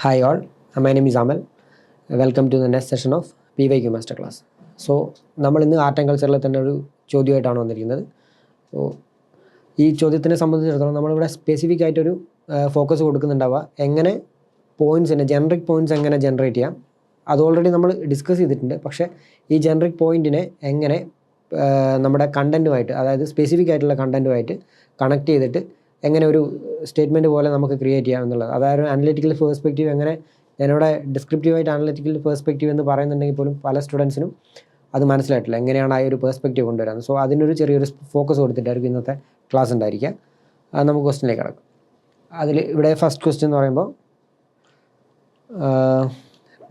Hi all, my name is Amal. Welcome to the next session of PYQ Master Class. So, നമ്മൾ ഇന്ന് art and കൾച്ചറിൽ തന്നെ ഒരു ചോദ്യമായിട്ടാണ് വന്നിരിക്കുന്നത്. സോ ഈ ചോദ്യത്തിനെ സംബന്ധിച്ചിടത്തോളം നമ്മളിവിടെ സ്പെസിഫിക് ആയിട്ടൊരു ഫോക്കസ് കൊടുക്കുന്നുണ്ടാവുക എങ്ങനെ പോയിൻറ്റ്സിനെ ജനറിക് പോയിൻറ്റ്സ് എങ്ങനെ ജനറേറ്റ് ചെയ്യാം. അത് ഓൾറെഡി നമ്മൾ ഡിസ്കസ് ചെയ്തിട്ടുണ്ട്. പക്ഷേ ഈ ജനറിക് പോയിൻറ്റിനെ എങ്ങനെ നമ്മുടെ കണ്ടൻറ്റുമായിട്ട്, അതായത് സ്പെസിഫിക് ആയിട്ടുള്ള കണ്ടൻറ്റുമായിട്ട് കണക്ട് ചെയ്തിട്ട് എങ്ങനെ ഒരു സ്റ്റേറ്റ്മെൻറ്റ് പോലെ നമുക്ക് ക്രിയേറ്റ് ചെയ്യാം എന്നുള്ളത്. അതായത് അനലിറ്റിക്കൽ പേഴ്സ്പെക്റ്റീവ് എങ്ങനെ, ഞാനിവിടെ ഡിസ്ക്രിപ്റ്റീവായിട്ട് അനലിറ്റിക്കൽ പേഴ്സ്പെക്റ്റീവ് എന്ന് പറയുന്നുണ്ടെങ്കിൽ പോലും പല സ്റ്റുഡൻസിനും അത് മനസ്സിലായിട്ടില്ല എങ്ങനെയാണ് ആ ഒരു പേഴ്സ്പെക്റ്റീവ് കൊണ്ടുവരുന്നത്. സോ അതിനൊരു ചെറിയൊരു ഫോക്കസ് കൊടുത്തിട്ടായിരിക്കും ഇന്നത്തെ ക്ലാസ് ഉണ്ടായിരിക്കുക. അത് നമുക്ക് ക്വസ്റ്റിനിലേക്ക് കിടക്കും. അതിൽ ഇവിടെ ഫസ്റ്റ് ക്വസ്റ്റ്യൻ എന്ന് പറയുമ്പോൾ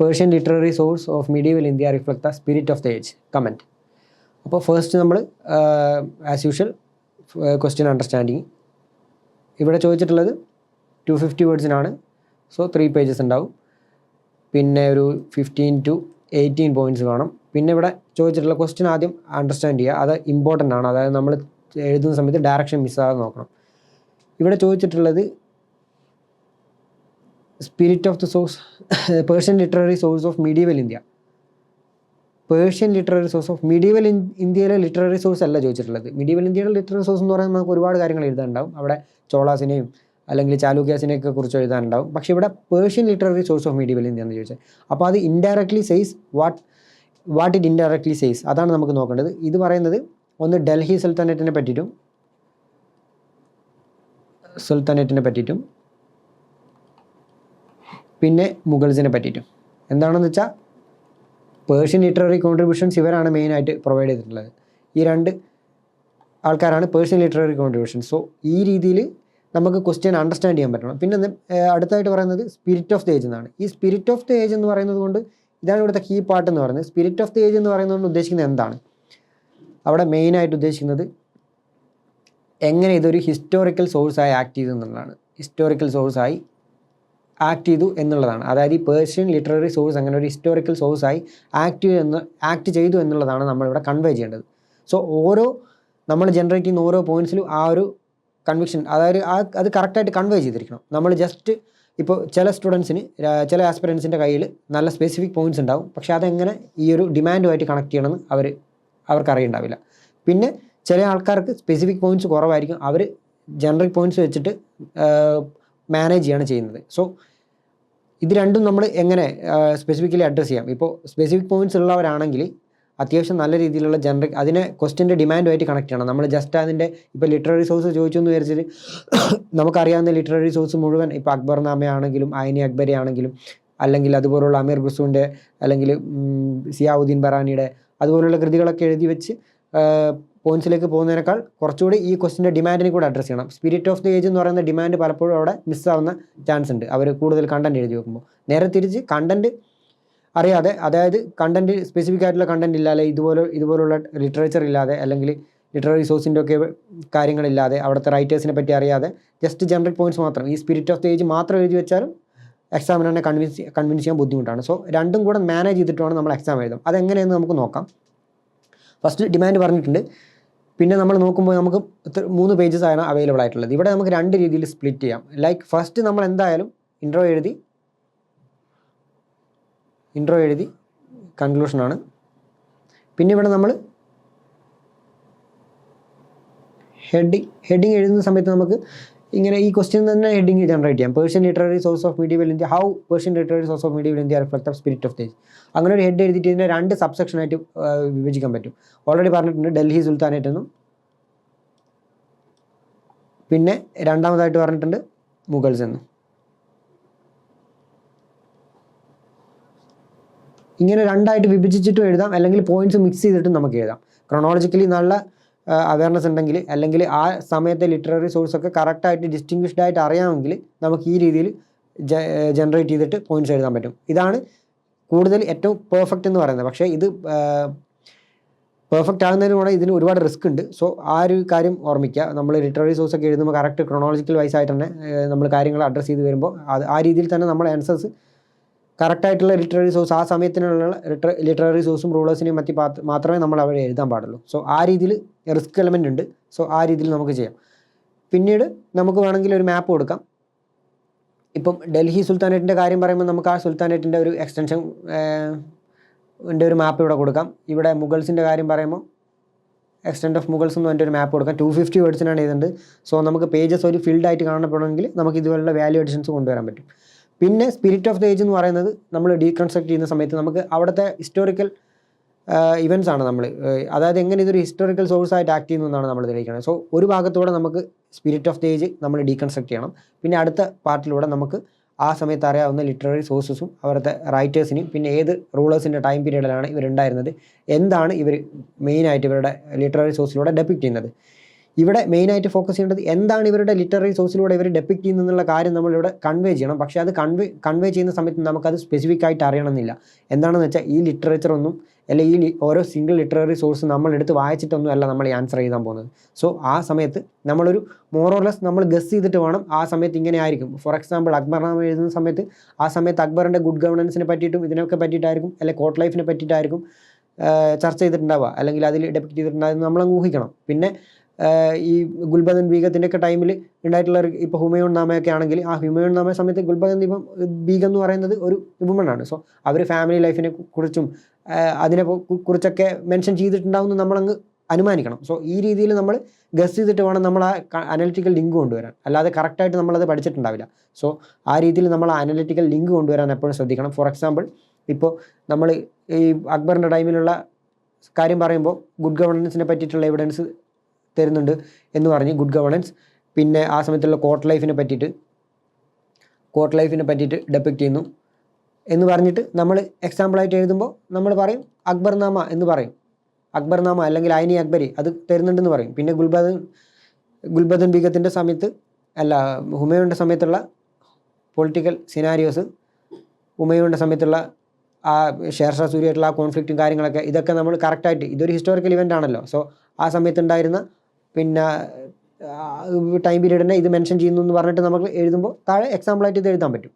Persian literary source of medieval India reflect the spirit of the age comment. അപ്പോൾ ഫസ്റ്റ് നമ്മൾ ആസ് യൂഷ്വൽ ക്വസ്റ്റ്യൻ അണ്ടർസ്റ്റാൻഡിങ് ഇവിടെ ചോദിച്ചിട്ടുള്ളത് 250 വേർഡ്സിനാണ്. സോ 3 പേജസ് ഉണ്ടാവും. പിന്നെ ഒരു 15 to 18 പോയിൻറ്റ്സ് കാണും. പിന്നെ ഇവിടെ ചോദിച്ചിട്ടുള്ള ക്വസ്റ്റ്യൻ ആദ്യം അണ്ടർസ്റ്റാൻഡ് ചെയ്യുക, അത് ഇമ്പോർട്ടൻ്റ് ആണ്. അതായത് നമ്മൾ എഴുതുന്ന സമയത്ത് ഡയറക്ഷൻ മിസ്സാകാതെ നോക്കണം. ഇവിടെ ചോദിച്ചിട്ടുള്ളത് spirit of the source Persian literary source of medieval India. Persian literary source of medieval ഇന്ത്യയിലെ ലിറ്റററി സോഴ്സ് അല്ല ചോദിച്ചിട്ടുള്ളത്. മീഡിയവൽ ഇന്ത്യയുടെ ലിറ്റററി സോഴ്സ് എന്ന് പറയുമ്പോൾ നമുക്ക് ഒരുപാട് കാര്യങ്ങൾ എഴുതാനുണ്ടാവും. അവിടെ ചോളാസിനെയും അല്ലെങ്കിൽ ചാലൂക്യാസിനെയൊക്കെ കുറിച്ച് എഴുതാനുണ്ടാവും. പക്ഷേ ഇവിടെ Persian literary source of medieval India എന്ന് ചോദിച്ചാൽ അപ്പോൾ അത് indirectly says what it indirectly says, അതാണ് നമുക്ക് നോക്കേണ്ടത്. ഇത് പറയുന്നത് ഒന്ന് ഡൽഹി സുൽത്താനേറ്റിനെ പറ്റിയിട്ടും പിന്നെ മുഗൾസിനെ പറ്റിയിട്ടും. എന്താണെന്ന് വെച്ചാൽ പേർഷ്യൻ ലിറ്റററി കോൺട്രിബ്യൂഷൻസ് ഇവരാണ് മെയിനായിട്ട് പ്രൊവൈഡ് ചെയ്തിട്ടുള്ളത്. ഈ രണ്ട് ആൾക്കാരാണ് പേർഷ്യൻ ലിറ്റററി കോൺട്രിബ്യൂഷൻസ്. സോ ഈ രീതിയിൽ നമുക്ക് ക്വസ്റ്റ്യൻ അണ്ടർസ്റ്റാൻഡ് ചെയ്യാൻ പറ്റണം. പിന്നെ അടുത്തായിട്ട് പറയുന്നത് സ്പിരിറ്റ് ഓഫ് ദ ഏജ് എന്നാണ്. ഈ സ്പിരിറ്റ് ഓഫ് ദ ഏജ് എന്ന് പറയുന്നത് കൊണ്ട് ഇതാണ് ഇവിടുത്തെ കീ പാർട്ട് എന്ന് പറയുന്നത്. സ്പിരിറ്റ് ഓഫ് ദ ഏജ് എന്ന് പറയുന്നത് കൊണ്ട് ഉദ്ദേശിക്കുന്നത് എന്താണ്? അവിടെ മെയിനായിട്ട് ഉദ്ദേശിക്കുന്നത് എങ്ങനെ ഇതൊരു ഹിസ്റ്റോറിക്കൽ സോഴ്സായി ആക്ട് ചെയ്തു എന്നുള്ളതാണ്. ഹിസ്റ്റോറിക്കൽ സോഴ്സായി ആക്ട് ചെയ്തു എന്നുള്ളതാണ്. അതായത് ഈ പേർഷ്യൻ ലിറ്റററി സോഴ്സ് അങ്ങനെ ഒരു ഹിസ്റ്റോറിക്കൽ സോഴ്സായി ആക്ട് ചെയ്തു എന്നുള്ളതാണ് നമ്മളിവിടെ കൺവേ ചെയ്യേണ്ടത്. സോ നമ്മൾ ജനറേറ്റ് ചെയ്യുന്ന ഓരോ പോയിൻറ്റ്സിലും ആ ഒരു കൺവിക്ഷൻ, അതായത് അത് കറക്റ്റായിട്ട് കൺവേ ചെയ്തിരിക്കണം. നമ്മൾ ജസ്റ്റ് ഇപ്പോൾ ചില സ്റ്റുഡൻസിന്, ചില ആസ്പിറൻസിൻ്റെ കയ്യിൽ നല്ല സ്പെസിഫിക് പോയിൻറ്റ്സ് ഉണ്ടാവും. പക്ഷേ അതെങ്ങനെ ഈ ഒരു ഡിമാൻഡുമായിട്ട് കണക്ട് ചെയ്യണമെന്ന് അവർക്ക് അറിയുണ്ടാവില്ല. പിന്നെ ചില ആൾക്കാർക്ക് സ്പെസിഫിക് പോയിൻറ്റ്സ് കുറവായിരിക്കും, അവർ ജനറിക് പോയിൻറ്റ്സ് വെച്ചിട്ട് മാനേജ് ചെയ്യാണ് ചെയ്യുന്നത്. സോ ഇത് രണ്ടും നമ്മൾ എങ്ങനെ സ്പെസിഫിക്കലി അഡ്രസ്സ് ചെയ്യാം. ഇപ്പോൾ സ്പെസിഫിക് പോയിൻറ്റ്സ് ഉള്ളവരാണെങ്കിൽ അത്യാവശ്യം നല്ല രീതിയിലുള്ള ജനറിക് അതിനെ ക്വസ്റ്റ്യൻ്റെ ഡിമാൻഡുമായിട്ട് കണക്ട് ചെയ്യണം. നമ്മൾ ജസ്റ്റ് അതിൻ്റെ ഇപ്പോൾ ലിറ്റററി സോഴ്സ് ചോദിച്ചു എന്ന് വിചാരിച്ചിട്ട് നമുക്കറിയാവുന്ന ലിറ്റററി സോഴ്സ് മുഴുവൻ ഇപ്പോൾ അക്ബർനാമയാണെങ്കിലും ഐനി അക്ബരി ആണെങ്കിലും അല്ലെങ്കിൽ അതുപോലുള്ള അമീർ ഖുസ്രുവിൻ്റെ അല്ലെങ്കിൽ സിയാവുദ്ദീൻ ബറാനിയുടെ അതുപോലുള്ള കൃതികളൊക്കെ എഴുതി വെച്ച് പോയിൻറ്റ്സിലേക്ക് പോകുന്നതിനേക്കാൾ കുറച്ചുകൂടി ഈ ക്വസ്റ്റിൻ്റെ ഡിമാൻഡിനെ കൂടെ അഡ്രസ്സ് ചെയ്യണം. സ്പിരിറ്റ് ഓഫ് ദ ഏജ് എന്ന് പറയുന്ന ഡിമാൻഡ് പലപ്പോഴും അവിടെ മിസ്സാവുന്ന ചാൻസ് ഉണ്ട് അവർ കൂടുതൽ കണ്ടൻറ്റ് എഴുതി വെക്കുമ്പോൾ. നേരെ തിരിച്ച് കണ്ടൻറ്റ് അറിയാതെ, അതായത് കണ്ടൻറ്റ് സ്പെസിഫിക് ആയിട്ടുള്ള കണ്ടൻറ്റ് ഇല്ലാതെ ഇതുപോലുള്ള ലിറ്ററേച്ചർ ഇല്ലാതെ അല്ലെങ്കിൽ ലിറ്റററി സോഴ്സിൻ്റെ ഒക്കെ കാര്യങ്ങളില്ലാതെ അവിടുത്തെ റൈറ്റേഴ്സിനെ പറ്റി അറിയാതെ ജസ്റ്റ് ജനറിക് പോയിൻറ്റ്സ് മാത്രം ഈ സ്പിരിറ്റ് ഓഫ് ദ ഏജ് മാത്രം എഴുതി വെച്ചാലും എക്സാമിനെ കൺവിൻസ് ചെയ്യാൻ ബുദ്ധിമുട്ടാണ്. സോ രണ്ടും കൂടെ മാനേജ് ചെയ്തിട്ട് വേണം നമ്മൾ എക്സാം എഴുതാം. അതെങ്ങനെയെന്ന് നമുക്ക് നോക്കാം. ഫസ്റ്റ് ഡിമാൻഡ് പറഞ്ഞിട്ടുണ്ട്. പിന്നെ നമ്മൾ നോക്കുമ്പോൾ നമുക്ക് 3 പേജസ് ആണ് അവൈലബിൾ ആയിട്ടുള്ളത്. ഇവിടെ നമുക്ക് 2 രീതിയിൽ സ്പ്ലിറ്റ് ചെയ്യാം. ലൈക്ക് ഫസ്റ്റ് നമ്മൾ എന്തായാലും ഇൻട്രോ എഴുതി കൺക്ലൂഷനാണ്. പിന്നെ ഇവിടെ നമ്മൾ ഹെഡിങ് എഴുതുന്ന സമയത്ത് നമുക്ക് ഇങ്ങനെ ഈ ക്വസ്റ്റ്യൻ തന്നെ ഹെഡിങ് ജനറേറ്റ് ചെയ്യാം. Persian literary source of medieval India, how Persian literary source of medieval India reflect of spirit of the age. അങ്ങനെ ഒരു ഹെഡ് എഴുതിയിട്ട് ഇതിനെ 2 സബ്സെക്ഷനായിട്ട് വിഭജിക്കാൻ പറ്റും. ഓൾറെഡി പറഞ്ഞിട്ടുണ്ട് ഡൽഹി സുൽത്താനേറ്റ് എന്നും, പിന്നെ രണ്ടാമതായിട്ട് പറഞ്ഞിട്ടുണ്ട് മുഗൾസ് എന്നും. ഇങ്ങനെ 2ആയിട്ട് വിഭജിച്ചിട്ടും എഴുതാം, അല്ലെങ്കിൽ പോയിൻറ്റ്സ് മിക്സ് ചെയ്തിട്ടും നമുക്ക് എഴുതാം. ക്രൊണോളജിക്കലി നല്ല അവയർനെസ് ഉണ്ടെങ്കിൽ അല്ലെങ്കിൽ ആ സമയത്തെ ലിറ്റററി സോഴ്സൊക്കെ കറക്റ്റായിട്ട് ഡിസ്റ്റിങ്വിഷ്ഡ് ആയിട്ട് അറിയാമെങ്കിൽ നമുക്ക് ഈ രീതിയിൽ ജനറേറ്റ് ചെയ്തിട്ട് പോയിൻറ്റ്സ് എഴുതാൻ പറ്റും. ഇതാണ് കൂടുതൽ ഏറ്റവും പെർഫെക്റ്റ് എന്ന് പറയുന്നത്. പക്ഷേ ഇത് പെർഫെക്റ്റ് ആകുന്നതിന് കൂടെ ഇതിന് ഒരുപാട് റിസ്ക് ഉണ്ട്. സോ ആ ഒരു കാര്യം ഓർമ്മിക്കുക. നമ്മൾ ലിറ്റററി സോഴ്സൊക്കെ എഴുതുമ്പോൾ കറക്റ്റ് ക്രൊണോളജിക്കൽ വൈസ് ആയിട്ട് തന്നെ നമ്മൾ കാര്യങ്ങൾ അഡ്രസ്സ് ചെയ്ത് വരുമ്പോൾ ആ രീതിയിൽ തന്നെ നമ്മൾ ആൻസേഴ്സ് കറക്റ്റായിട്ടുള്ള ലിറ്റററി സോഴ്സ് ആ സമയത്തിനുള്ള ലിറ്റററി സോഴ്സും റൂളേഴ്സിനെയും മറ്റി മാത്രമേ നമ്മൾ അവിടെ എഴുതാൻ പാടുള്ളൂ. സോ ആ രീതിയിൽ റിസ്ക് എലമെൻ്റ് ഉണ്ട്. സോ ആ രീതിയിൽ നമുക്ക് ചെയ്യാം. പിന്നീട് നമുക്ക് വേണമെങ്കിൽ ഒരു മാപ്പ് കൊടുക്കാം. ഇപ്പം ഡൽഹി സുൽത്താനേറ്റിൻ്റെ കാര്യം പറയുമ്പോൾ നമുക്ക് ആ സുൽത്താനേറ്റിൻ്റെ ഒരു എക്സ്റ്റൻഷൻ ഒരു മാപ്പ് ഇവിടെ കൊടുക്കാം. ഇവിടെ മുഗൾസിൻ്റെ കാര്യം പറയുമ്പോൾ എക്സ്റ്റെൻറ്റ് ഓഫ് മുഗൾസ് എന്ന് പറഞ്ഞിട്ട് ഒരു മാപ്പ് കൊടുക്കാം. 250 വേർഡ്സിനാണ് എഴുതുന്നത്. സോ നമുക്ക് പേജസ് ഒരു ഫിൽഡ് ആയിട്ട് കാണപ്പെടണമെങ്കിൽ നമുക്ക് ഇതുപോലുള്ള വാല്യൂ അഡിഷൻസ് കൊണ്ടുവരാൻ പറ്റും. പിന്നെ സ്പിരിറ്റ് ഓഫ് ദ ഏജ് എന്ന് പറയുന്നത് നമ്മൾ ഡീകൺസ്ട്രക്ട് ചെയ്യുന്ന സമയത്ത് നമുക്ക് അവിടുത്തെ ഹിസ്റ്റോറിക്കൽ ഇവൻറ്റ്സ് ആണ് നമ്മൾ, അതായത് എങ്ങനെ ഇതൊരു ഹിസ്റ്റോറിക്കൽ സോഴ്സ് ആയിട്ട് ആക്ട് ചെയ്യുന്നു എന്നാണ് നമ്മൾ തെളിയിക്കുന്നത്. സോ ഒരു ഭാഗത്തൂടെ നമുക്ക് സ്പിരിറ്റ് ഓഫ് ദ ഏജ് നമ്മൾ ഡീകൺസ്ട്രക്ട് ചെയ്യണം. പിന്നെ അടുത്ത പാർട്ടിലൂടെ നമുക്ക് ആ സമയത്ത് അറിയാവുന്ന ലിറ്റററി സോഴ്സസും അവരുടെ റൈറ്റേഴ്സിനും പിന്നെ ഏത് റൂളേഴ്സിൻ്റെ ടൈം പീരീഡിലാണ് ഇവരുണ്ടായിരുന്നത്, എന്താണ് ഇവർ മെയിനായിട്ട് ഇവരുടെ ലിറ്റററി സോഴ്സിലൂടെ ഡെപ്പിക്റ്റ് ചെയ്യുന്നത്. ഇവിടെ മെയിനായിട്ട് ഫോക്കസ് ചെയ്യേണ്ടത് എന്താണ് ഇവരുടെ ലിറ്റററി സോഴ്സിലൂടെ ഇവർ ഡെപ്പിക്റ്റ് ചെയ്യുന്നുള്ള കാര്യം നമ്മളിവിടെ കൺവേ ചെയ്യണം. പക്ഷേ അത് കൺവേ ചെയ്യുന്ന സമയത്ത് നമുക്കത് സ്പെസിഫിക് ആയിട്ട് അറിയണമെന്നില്ല. എന്താണെന്ന് വെച്ചാൽ ഈ ലിറ്ററേച്ചർ ഒന്നും അല്ലെങ്കിൽ ഈ ഓരോ സിംഗിൾ ലിറ്റററി സോഴ്സ് നമ്മളെടുത്ത് വായിച്ചിട്ടൊന്നും അല്ല നമ്മൾ ഈ ആൻസർ എഴുതാൻ പോകുന്നത്. സോ ആ സമയത്ത് നമ്മളൊരു മോറോർലെസ് നമ്മൾ ഗസ് ചെയ്തിട്ട് വേണം ആ സമയത്ത് ഇങ്ങനെ ആയിരിക്കും. ഫോർ എക്സാമ്പിൾ അക്ബർനാമ എഴുതുന്ന സമയത്ത് ആ സമയത്ത് അക്ബറിൻ്റെ ഗുഡ് ഗവർണൻസിനെ പറ്റിയിട്ടും ഇതിനൊക്കെ പറ്റിയിട്ടായിരിക്കും, അല്ലെങ്കിൽ കോർട്ട് ലൈഫിനെ പറ്റിയിട്ടായിരിക്കും ചർച്ച ചെയ്തിട്ടുണ്ടാവുക, അല്ലെങ്കിൽ അതിൽ ഡെപ്പിക്റ്റ് ചെയ്തിട്ടുണ്ടാകുന്ന നമ്മളങ്ങ് ഊഹിക്കണം. പിന്നെ ഈ ഗുൽബദൻ ബീഗത്തിൻ്റെ ഒക്കെ ടൈമിൽ ഉണ്ടായിട്ടുള്ള ഇപ്പോൾ ഹുമയൂൺ നാമയൊക്കെ ആണെങ്കിൽ ആ ഹുമയൂൺ നാമ സമയത്ത് ഗുൽബദൻ ബീഗം എന്ന് പറയുന്നത് ഒരു വുമണാണ്. സോ അവർ ഫാമിലി ലൈഫിനെ കുറിച്ചും അതിനെ കുറിച്ചൊക്കെ മെൻഷൻ ചെയ്തിട്ടുണ്ടാവുമെന്ന് നമ്മളങ്ങ് അനുമാനിക്കണം. സോ ഈ രീതിയിൽ നമ്മൾ ഗസ് ചെയ്തിട്ട് വേണം നമ്മൾ ആ അനലിറ്റിക്കൽ ലിങ്ക് കൊണ്ടുവരാൻ, അല്ലാതെ കറക്റ്റായിട്ട് നമ്മളത് പഠിച്ചിട്ടുണ്ടാവില്ല. സോ ആ രീതിയിൽ നമ്മൾ ആ അനലിറ്റിക്കൽ ലിങ്ക് കൊണ്ടുവരാൻ എപ്പോഴും ശ്രദ്ധിക്കണം. ഫോർ എക്സാമ്പിൾ ഇപ്പോൾ നമ്മൾ ഈ അക്ബറിൻ്റെ ടൈമിലുള്ള കാര്യം പറയുമ്പോൾ ഗുഡ് ഗവർണൻസിനെ പറ്റിയിട്ടുള്ള എവിഡൻസ് തരുന്നുണ്ട് എന്ന് പറഞ്ഞ് ഗുഡ് ഗവർണൻസ്, പിന്നെ ആ സമയത്തുള്ള കോർട്ട് ലൈഫിനെ പറ്റിയിട്ട് ഡെപ്പിക്റ്റ് ചെയ്യുന്നു എന്ന് പറഞ്ഞിട്ട് നമ്മൾ എക്സാമ്പിളായിട്ട് എഴുതുമ്പോൾ നമ്മൾ പറയും അക്ബർനാമ എന്ന് പറയും. അക്ബർനാമ അല്ലെങ്കിൽ ഐനി അക്ബരി അത് തരുന്നുണ്ടെന്ന് പറയും. പിന്നെ ഗുൽബദൻ ബീഗത്തിൻ്റെ സമയത്ത് ഹുമയൂണിൻ്റെ സമയത്തുള്ള പൊളിറ്റിക്കൽ സിനാരിയോസ്, ഹുമയൂണിൻ്റെ സമയത്തുള്ള ആ ഷേർഷാ സൂരിയായിട്ടുള്ള ആ കോൺഫ്ലിക്റ്റും കാര്യങ്ങളൊക്കെ ഇതൊക്കെ നമ്മൾ കറക്റ്റായിട്ട് ഇതൊരു ഹിസ്റ്റോറിക്കൽ ഇവൻ്റ് ആണല്ലോ. സോ ആ സമയത്തുണ്ടായിരുന്ന പിന്നെ ടൈം പീരീഡിനെ ഇത് മെൻഷൻ ചെയ്യുന്നു എന്ന് പറഞ്ഞിട്ട് നമുക്ക് എഴുതുമ്പോൾ താഴെ എക്സാമ്പിളായിട്ട് ഇത് എഴുതാൻ പറ്റും.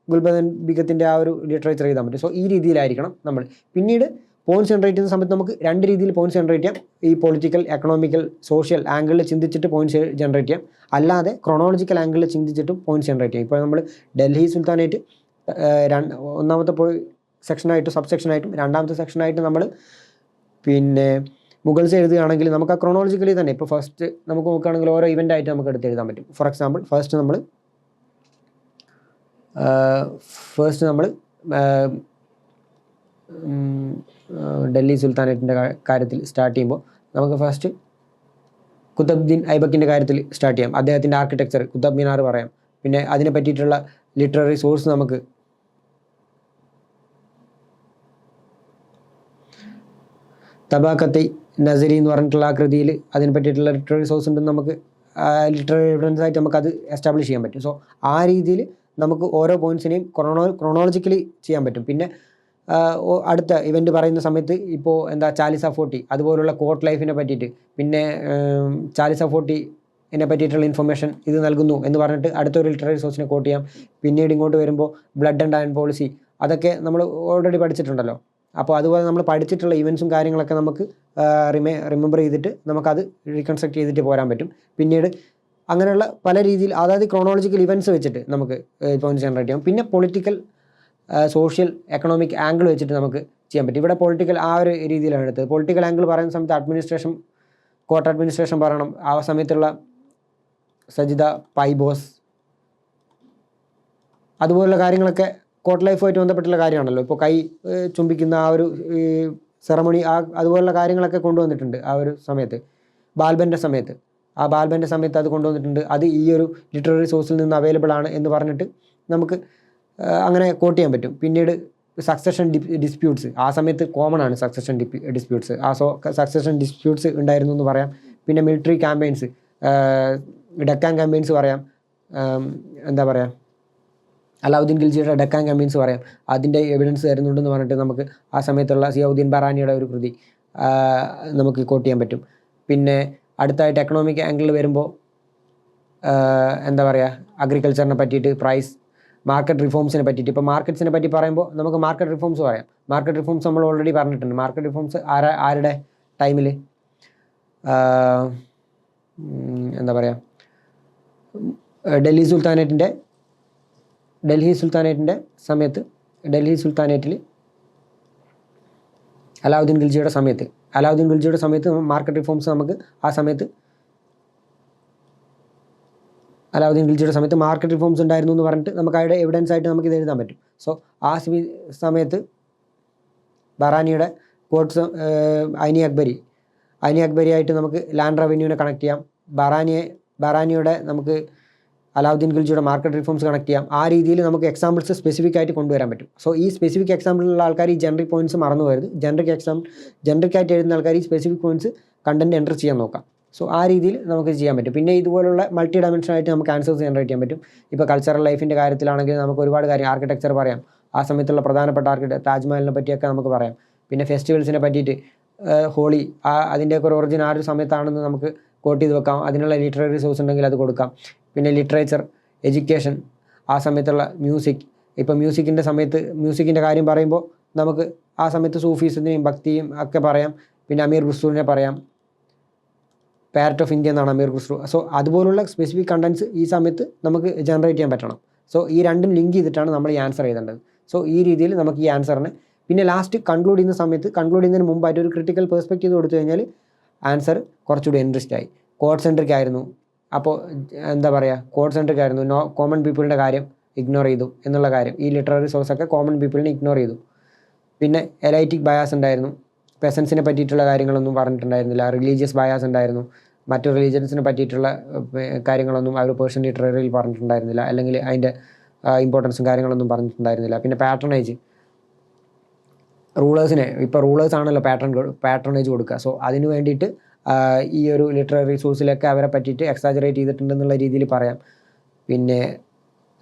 ഗുൽബദൻ ബീഗത്തിൻ്റെ ആ ഒരു ലിറ്ററേച്ചർ എഴുതാൻ പറ്റും. സോ ഈ രീതിയിലായിരിക്കണം നമ്മൾ. പിന്നീട് പോയിൻറ്റ്സ് ജനറേറ്റ് ചെയ്യുന്ന സമയത്ത് നമുക്ക് രണ്ട് രീതിയിൽ പോയിൻറ്റ്സ് ജനറേറ്റ് ചെയ്യാം. ഈ പൊളിറ്റിക്കൽ, എക്കണോമിക്കൽ, സോഷ്യൽ ആംഗിളിൽ ചിന്തിച്ചിട്ട് പോയിൻറ്റ്സ് ജനറേറ്റ് ചെയ്യാം. അല്ലാതെ ക്രോണോളജിക്കൽ ആംഗിളിൽ ചിന്തിച്ചിട്ടും പോയിൻറ്റ്സ് ജനറേറ്റ് ചെയ്യാം. ഇപ്പോൾ നമ്മൾ ഡൽഹി സുൽത്താനേറ്റ് ഒന്നാമത്തെ സെക്ഷനായിട്ടും സബ് സെക്ഷനായിട്ടും രണ്ടാമത്തെ സെക്ഷനായിട്ട് നമ്മൾ പിന്നെ മുഗൾസ് എഴുതുകയാണെങ്കിൽ നമുക്ക് ആ ക്രോണോളജിക്കലി തന്നെ ഇപ്പോൾ ഫസ്റ്റ് നമുക്ക് നോക്കുകയാണെങ്കിൽ ഓരോ ഇവൻ്റ് ആയിട്ട് നമുക്ക് എടുത്ത് എഴുതാൻ പറ്റും. ഫോർ എക്സാമ്പിൾ ഫസ്റ്റ് നമ്മൾ ഡൽഹി സുൽത്താനേറ്റിൻ്റെ കാര്യത്തിൽ സ്റ്റാർട്ട് ചെയ്യുമ്പോൾ നമുക്ക് ഫസ്റ്റ് കുത്തബ്ദീൻ ഐബക്കിൻ്റെ കാര്യത്തിൽ സ്റ്റാർട്ട് ചെയ്യാം. അദ്ദേഹത്തിൻ്റെ ആർക്കിടെക്ചർ കുത്തബ് മിനാർ പറയാം. പിന്നെ അതിനെ പറ്റിയിട്ടുള്ള ലിറ്റററി സോഴ്സ് നമുക്ക് തബാഖത്തെ നസരി എന്ന് പറഞ്ഞിട്ടുള്ള ആ കൃതിയിൽ അതിനെ പറ്റിയിട്ടുള്ള ലിറ്റററി സോഴ്സ് ഉണ്ടെന്ന് നമുക്ക് ലിറ്റററി എവിഡൻസ് ആയിട്ട് നമുക്കത് എസ്റ്റാബ്ലിഷ് ചെയ്യാൻ പറ്റും. സോ ആ രീതിയിൽ നമുക്ക് ഓരോ പോയിൻറ്റ്സിനെയും ക്രോണോളജിക്കലി ചെയ്യാൻ പറ്റും. പിന്നെ അടുത്ത ഇവൻ്റ് പറയുന്ന സമയത്ത് ഇപ്പോൾ ചാലിസ ഫോർട്ടി അതുപോലുള്ള കോർട്ട് ലൈഫിനെ പറ്റിയിട്ട്, പിന്നെ ചാലിസ ഫോർട്ടി ഇതിനെ പറ്റിയിട്ടുള്ള ഇൻഫർമേഷൻ ഇത് നൽകുന്നു എന്ന് പറഞ്ഞിട്ട് അടുത്തൊരു ലിറ്റററി സോഴ്സിനെ കോട്ട് ചെയ്യാം. പിന്നീട് ഇങ്ങോട്ട് വരുമ്പോൾ ബ്ലഡ് ആൻഡ് അയൺ പോളിസി അതൊക്കെ നമ്മൾ ഓൾറെഡി പഠിച്ചിട്ടുണ്ടല്ലോ. അപ്പോൾ അതുപോലെ നമ്മൾ പഠിച്ചിട്ടുള്ള ഇവൻസും കാര്യങ്ങളൊക്കെ നമുക്ക് റിമെമ്പർ ചെയ്തിട്ട് നമുക്കത് റീകൺസ്ട്രക്ട് ചെയ്തിട്ട് പോരാൻ പറ്റും. പിന്നീട് അങ്ങനെയുള്ള പല രീതിയിൽ, അതായത് ക്രോണോളജിക്കൽ ഇവൻറ്റ്സ് വെച്ചിട്ട് നമുക്ക് പോയിൻറ്റ്സ് ജനറേറ്റ് ചെയ്യാം. പിന്നെ പൊളിറ്റിക്കൽ, സോഷ്യൽ, എക്കണോമിക് ആംഗിൾ വെച്ചിട്ട് നമുക്ക് ചെയ്യാൻ പറ്റും. ഇവിടെ പൊളിറ്റിക്കൽ ആ ഒരു രീതിയിലാണ് എടുത്തത്. പൊളിറ്റിക്കൽ ആംഗിൾ പറയുന്ന സമയത്ത് കോർട്ട് അഡ്മിനിസ്ട്രേഷൻ പറയണം. ആ സമയത്തുള്ള സജിദ, പൈബോസ് അതുപോലുള്ള കാര്യങ്ങളൊക്കെ കോർട്ട് ലൈഫുമായിട്ട് ബന്ധപ്പെട്ടുള്ള കാര്യമാണല്ലോ. ഇപ്പോൾ കൈ ചുംബിക്കുന്ന ആ ഒരു സെറമണി അതുപോലുള്ള കാര്യങ്ങളൊക്കെ കൊണ്ടുവന്നിട്ടുണ്ട് ആ ഒരു സമയത്ത്. ബാൽബൻ്റെ സമയത്ത് അത് കൊണ്ടുവന്നിട്ടുണ്ട്. അത് ഈ ഒരു ലിറ്റററി സോഴ്സിൽ നിന്ന് അവൈലബിൾ ആണ് എന്ന് പറഞ്ഞിട്ട് നമുക്ക് അങ്ങനെ കോട്ട് ചെയ്യാൻ പറ്റും. പിന്നീട് സക്സഷൻ ഡിസ്പ്യൂട്ട്സ് ആ സമയത്ത് കോമൺ ആണ്. സക്സഷൻ ഡിസ്പ്യൂട്ട്സ് സക്സഷൻ ഡിസ്പ്യൂട്ട്സ് ഉണ്ടായിരുന്നു എന്ന് പറയാം. പിന്നെ മിലിറ്ററി ക്യാമ്പയിൻസ്, ഡക്കാൻ ക്യാമ്പയിൻസ് പറയാം. അലാവുദ്ദീൻ ഖിൽജിയുടെ ഡക്കാൻ ക്യാമ്പയിൻസ് പറയാം. അതിൻ്റെ എവിഡൻസ് തരുന്നുണ്ടെന്ന് പറഞ്ഞിട്ട് നമുക്ക് ആ സമയത്തുള്ള സിയാവുദ്ദീൻ ബറാനിയുടെ ഒരു കൃതി നമുക്ക് കോട്ട് ചെയ്യാൻ പറ്റും. പിന്നെ അടുത്തായിട്ട് എക്കണോമിക് ആംഗിളിൽ വരുമ്പോൾ അഗ്രികൾച്ചറിനെ പറ്റിയിട്ട്, പ്രൈസ്, മാർക്കറ്റ് റിഫോംസിനെ പറ്റിയിട്ട്. ഇപ്പോൾ മാർക്കറ്റ്സിനെ പറ്റി പറയുമ്പോൾ നമുക്ക് മാർക്കറ്റ് റിഫോംസ് പറയാം. മാർക്കറ്റ് റിഫോംസ് നമ്മൾ ഓൾറെഡി പറഞ്ഞിട്ടുണ്ട്. മാർക്കറ്റ് റിഫോംസ് ആരുടെ ടൈമിൽ ഡൽഹി സുൽത്താനേറ്റിൻ്റെ ഡൽഹി സുൽത്താനേറ്റിൻ്റെ സമയത്ത് അലാവുദ്ദീൻ ഖിൽജിയുടെ സമയത്ത് മാർക്കറ്റ് റിഫോംസ് നമുക്ക് അലാവുദ്ദീൻ ഖിൽജിയുടെ സമയത്ത് മാർക്കറ്റ് റിഫോംസ് ഉണ്ടായിരുന്നു എന്ന് പറഞ്ഞിട്ട് നമുക്ക് അതിൻ്റെ എവിഡൻസ് ആയിട്ട് നമുക്ക് ഇത് എഴുതാൻ പറ്റും. സോ ആ സമയത്ത് ബറാനിയുടെ കോട്ട്സ് ഐനി അക്ബരി ആയിട്ട് നമുക്ക് ലാൻഡ് റവന്യൂവിനെ കണക്ട് ചെയ്യാം. ബറാനിയുടെ നമുക്ക് അലാവുദ്ദീൻ ഖിൽജിയുടെ മാർക്കറ്റ് റിഫോംസ് കണക്ട് ചെയ്യാം. ആ രീതിയിൽ നമുക്ക് എക്സാമ്പിൾസ് സ്പെസിഫിക് ആയിട്ട് കൊണ്ടുവരാൻ പറ്റും. സോ ഈ സ്പെസിഫിക് എക്സാമ്പിളിലുള്ള ആൾക്കാർ ഈ ജനറിക് പോയിന്റ്സ് മറന്നു പോകരുത്. ജനറിക് ആയിട്ട് എഴുതുന്ന ആൾക്കാർ ഈ സ്പെസിഫിക് പോയിന്റ്സ് കണ്ടന്റ് എൻ്റർ ചെയ്യാൻ നോക്കാം. സോ ആ രീതിയിൽ നമുക്ക് ചെയ്യാൻ പറ്റും. പിന്നെ ഇതുപോലുള്ള മൾട്ടി ഡയമെൻഷൻ ആയിട്ട് നമുക്ക് ആൻസേഴ്സ് ജനറേറ്റ് ചെയ്യാൻ പറ്റും. ഇപ്പോൾ കൾച്ചറൽ ലൈഫിൻ്റെ കാര്യത്തിലാണെങ്കിൽ നമുക്ക് ഒരുപാട് കാര്യം ആർക്കിടെക്ചർ പറയാം. ആ സമയത്തുള്ള പ്രധാനപ്പെട്ട താജ്മഹലിനെ പറ്റിയൊക്കെ നമുക്ക് പറയാം. പിന്നെ ഫെസ്റ്റിവൽസിനെ പറ്റിയിട്ട് ഹോളി അതിൻ്റെയൊക്കെ ഒരു ഒറിജിൻ ആ ഒരു സമയത്താണെന്ന് നമുക്ക് കോട്ട് ചെയ്ത് വെക്കാം. അതിനുള്ള ലിറ്റററി സോഴ്സ് ഉണ്ടെങ്കിൽ അത് കൊടുക്കാം. പിന്നെ ലിറ്ററേച്ചർ, എഡ്യൂക്കേഷൻ, ആ സമയത്തുള്ള മ്യൂസിക്. ഇപ്പോൾ മ്യൂസിക്കിൻ്റെ കാര്യം പറയുമ്പോൾ നമുക്ക് ആ സമയത്ത് സൂഫീസത്തിനെയും ഭക്തിയും ഒക്കെ പറയാം. പിന്നെ അമീർ ഖുസ്രുവിനെ പറയാം. പാരറ്റ് ഓഫ് ഇന്ത്യ എന്നാണ് അമീർ ഖുസ്രു. സോ അതുപോലുള്ള സ്പെസിഫിക് കണ്ടൻസ് ഈ സമയത്ത് നമുക്ക് ജനറേറ്റ് ചെയ്യാൻ പറ്റണം. സോ ഈ രണ്ടും ലിങ്ക് ചെയ്തിട്ടാണ് നമ്മൾ ഈ ആൻസർ എഴുതേണ്ടത്. സോ ഈ രീതിയിൽ നമുക്ക് ഈ ആൻസറിനെ പിന്നെ ലാസ്റ്റ് കൺക്ലൂഡ് ചെയ്യുന്നതിന് മുമ്പായിട്ട് ഒരു ക്രിട്ടിക്കൽ പെർസ്പെക്റ്റീവ് കൊടുത്തു കഴിഞ്ഞാൽ ആൻസർ കുറച്ചുകൂടി ഇൻട്രസ്റ്റ് ആയി. കോഡ് സെൻട്രിക് ആയിരുന്നു. അപ്പോൾ എന്താ പറയുക, കോഡ് സെൻട്രിക് ആയിരുന്നു. കോമൺ പീപ്പിളിൻ്റെ കാര്യം ഇഗ്നോർ ചെയ്തു എന്നുള്ള കാര്യം. ഈ ലിറ്റററി സോഴ്സൊക്കെ കോമൺ പീപ്പിളിനെ ഇഗ്നോർ ചെയ്തു. പിന്നെ എലൈറ്റിക് ബയാസ് ഉണ്ടായിരുന്നു. പെസൻസിനെ പറ്റിയിട്ടുള്ള കാര്യങ്ങളൊന്നും പറഞ്ഞിട്ടുണ്ടായിരുന്നില്ല. റിലീജിയസ് ബയാസ് ഉണ്ടായിരുന്നു. മറ്റു റിലീജിയൻസിനെ പറ്റിയിട്ടുള്ള കാര്യങ്ങളൊന്നും അവർ പേർഷ്യൻ ലിറ്റററിയിൽ പറഞ്ഞിട്ടുണ്ടായിരുന്നില്ല. അല്ലെങ്കിൽ അതിൻ്റെ ഇമ്പോർട്ടൻസും കാര്യങ്ങളൊന്നും പറഞ്ഞിട്ടുണ്ടായിരുന്നില്ല. പിന്നെ പാട്രണേജ്, റൂളേഴ്സ് ആണല്ലോ പാട്രണേജ് കൊടുക്കുക. സോ അതിന് വേണ്ടിയിട്ട് ഈ ഒരു ലിറ്റററി സോഴ്സിലൊക്കെ അവരെ പറ്റിയിട്ട് എക്സാജറേറ്റ് ചെയ്തിട്ടുണ്ടെന്നുള്ള രീതിയിൽ പറയാം. പിന്നെ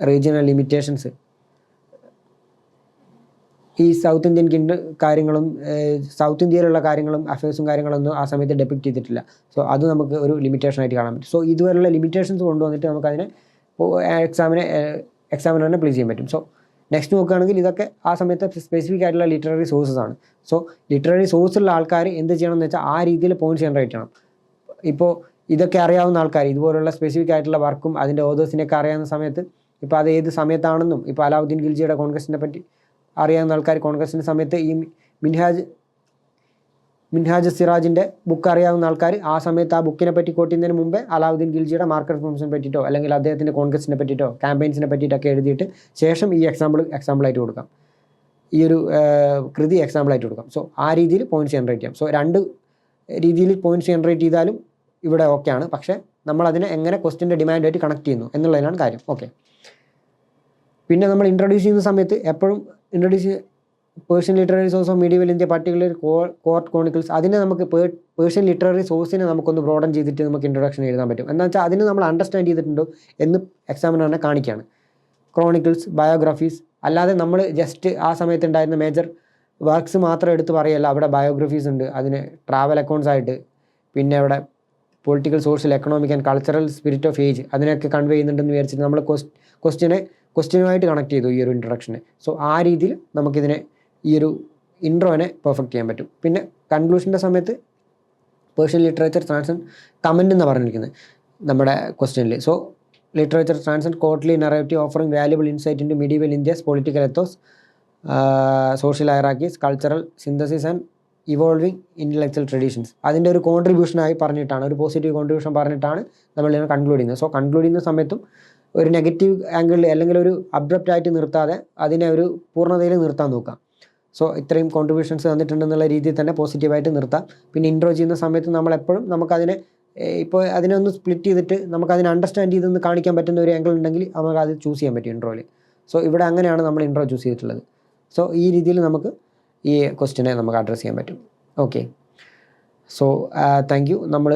റീജിയണൽ ലിമിറ്റേഷൻസ്, ഈ സൗത്ത് ഇന്ത്യയിലുള്ള കാര്യങ്ങളും അഫയേഴ്സും കാര്യങ്ങളൊന്നും ആ സമയത്ത് ഡെപിക്റ്റ് ചെയ്തിട്ടില്ല. സോ അത് നമുക്ക് ഒരു ലിമിറ്റേഷനായിട്ട് കാണാൻ പറ്റും. സോ ഇതുവരെയുള്ള ലിമിറ്റേഷൻസ് കൊണ്ടുവന്നിട്ട് നമുക്കതിനെ എക്സാമിനറിനെ പ്ലീസ് ചെയ്യാൻ പറ്റും. സോ നെക്സ്റ്റ് നോക്കുകയാണെങ്കിൽ ഇതൊക്കെ ആ സമയത്ത് സ്പെസിഫിക് ആയിട്ടുള്ള ലിറ്റററി സോഴ്സസ് ആണ്. സോ ലിറ്റററി സോഴ്സുള്ള ആൾക്കാർ എന്ത് ചെയ്യണം എന്ന് വെച്ചാൽ ആ രീതിയിൽ പോയിന്റ്സ് ജനറേറ്റ് ചെയ്യണം. ഇപ്പോൾ ഇതൊക്കെ അറിയാവുന്ന ആൾക്കാർ, ഇതുപോലുള്ള സ്പെസിഫിക് ആയിട്ടുള്ള വർക്കും അതിൻ്റെ ഓതേഴ്സിനെയൊക്കെ അറിയാവുന്ന സമയത്ത്, ഇപ്പോൾ അത് ഏത് സമയത്താണെന്നും, ഇപ്പോൾ അലാവുദ്ദീൻ ഖിൽജിയുടെ കോൺക്വസ്റ്റിനെ പറ്റി അറിയാവുന്ന ആൾക്കാർ, കോൺക്വസ്റ്റിൻ്റെ സമയത്ത് ഈ മിൻഹാജ് സിറാജിൻ്റെ ബുക്ക് അറിയാവുന്ന ആൾക്കാർ ആ സമയത്ത് ആ ബുക്കിനെ പറ്റി കോട്ട് ചെയ്യുന്നതിന് മുമ്പേ അലാവുദ്ദീൻ ഖിൽജിയുടെ മാർക്കറ്റ് റിഫോംസിനെ പറ്റിയിട്ടോ അല്ലെങ്കിൽ അദ്ദേഹത്തിൻ്റെ കോൺക്വസ്റ്റിനെ പറ്റിയിട്ടോ ക്യാമ്പയിൻസിനെ പറ്റിയിട്ടൊക്കെ എഴുതിയിട്ട് ശേഷം ഈ എക്സാമ്പിളായിട്ട് കൊടുക്കാം. ഈ ഒരു കൃതി എക്സാമ്പിളായിട്ട് കൊടുക്കാം. സോ ആ രീതിയിൽ പോയിന്റ്സ് ജനറേറ്റ് ചെയ്യാം. സോ രണ്ട് രീതിയിൽ പോയിന്റ്സ് ജനറേറ്റ് ചെയ്താലും ഇവിടെ ഓക്കെയാണ്. പക്ഷേ നമ്മളതിനെ എങ്ങനെ ക്വസ്റ്റിൻ്റെ ഡിമാൻഡായിട്ട് കണക്ട് ചെയ്യുന്നു എന്നുള്ളതിനാണ് കാര്യം. ഓക്കെ. പിന്നെ നമ്മൾ ഇൻട്രൊഡ്യൂസ് ചെയ്യുന്ന സമയത്ത് എപ്പോഴും Persian literary source of medieval India, particular court chronicles, അതിനെ നമുക്ക് പേർഷ്യൻ ലിറ്റററി സോഴ്സിനെ നമുക്കൊന്ന് ബ്രോഡൻ ചെയ്തിട്ട് നമുക്ക് ഇൻട്രൊഡക്ഷൻ എഴുതാൻ പറ്റും. എന്താ വെച്ചാൽ അതിന് നമ്മൾ അണ്ടർസ്റ്റാൻഡ് ചെയ്തിട്ടുണ്ടോ എന്ന് എക്സാമിനറിനെ കാണിക്കുകയാണ്. ക്രോണിക്കിൾസ്, ബയോഗ്രഫീസ് അല്ലാതെ നമ്മൾ ജസ്റ്റ് ആ സമയത്ത് ഉണ്ടായിരുന്ന മേജർ വർക്ക്സ് മാത്രം എടുത്ത് പറയല്ല. അവിടെ ബയോഗ്രഫീസ് ഉണ്ട്, അതിന് ട്രാവൽ അക്കൗണ്ട്സ് ആയിട്ട്, പിന്നെ അവിടെ political, social, economic and cultural spirit of age അതിനൊക്കെ കൺവേ ചെയ്യുന്നുണ്ടെന്ന് വിചാരിച്ചിട്ട് നമ്മൾ ക്വസ്റ്റ്യനുമായിട്ട് കണക്ട് ചെയ്തു ഈ ഒരു ഇൻട്രൊഡക്ഷനെ. സോ ആ രീതിയിൽ നമുക്കിതിനെ ഈ ഒരു ഇൻട്രോനെ പെർഫെക്റ്റ് ചെയ്യാൻ പറ്റും. പിന്നെ കൺക്ലൂഷൻ്റെ സമയത്ത് പേർഷ്യൻ ലിറ്ററേച്ചർ ട്രാൻസെൻഡ് കമൻ്റ് എന്ന് പറഞ്ഞിരിക്കുന്നത് നമ്മുടെ ക്വസ്റ്റ്യനിൽ. So literature transcend courtly narrative offering valuable insight into medieval India's political ethos, social hierarchies, cultural synthesis and evolving intellectual traditions. അതിൻ്റെ ഒരു കോൺട്രിബ്യൂഷനായി പറഞ്ഞിട്ടാണ്, ഒരു പോസിറ്റീവ് കോൺട്രിബ്യൂഷൻ പറഞ്ഞിട്ടാണ് നമ്മളിതിനെ കൺക്ലൂഡ് ചെയ്യുന്നത്. സോ കൺക്ലൂഡ് ചെയ്യുന്ന സമയത്തും ഒരു നെഗറ്റീവ് ആംഗിളിൽ അല്ലെങ്കിൽ ഒരു അബ്രപ്റ്റായിട്ട് നിർത്താതെ അതിനെ ഒരു പൂർണ്ണതയിൽ നിർത്താൻ നോക്കാം. സോ ഇത്രയും കോൺട്രിബ്യൂഷൻസ് തന്നിട്ടുണ്ടെന്നുള്ള രീതിയിൽ തന്നെ പോസിറ്റീവായിട്ട് നിർത്താം. പിന്നെ ഇൻട്രോ ചെയ്യുന്ന സമയത്ത് നമ്മളെപ്പോഴും നമുക്കതിനെ ഇപ്പോൾ അതിനെ ഒന്ന് സ്പ്ലിറ്റ് ചെയ്തിട്ട് നമുക്കതിനെ അണ്ടർസ്റ്റാൻഡ് ചെയ്തൊന്ന് കാണിക്കാൻ പറ്റുന്ന ഒരു ആംഗിൾ ഉണ്ടെങ്കിൽ നമുക്ക് അത് ചൂസ് ചെയ്യാൻ പറ്റും ഇൻട്രോയിൽ. സോ ഇവിടെ അങ്ങനെയാണ് നമ്മൾ ഇൻട്രോ ചൂസ് ചെയ്തിട്ടുള്ളത്. സോ ഈ രീതിയിൽ നമുക്ക് ഈ ക്വസ്റ്റ്യനെ നമുക്ക് അഡ്രസ്സ് ചെയ്യാൻ പറ്റും. ഓക്കെ. So thank you. നമ്മൾ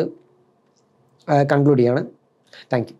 കൺക്ലൂഡ് ചെയ്യാണ്. Thank you.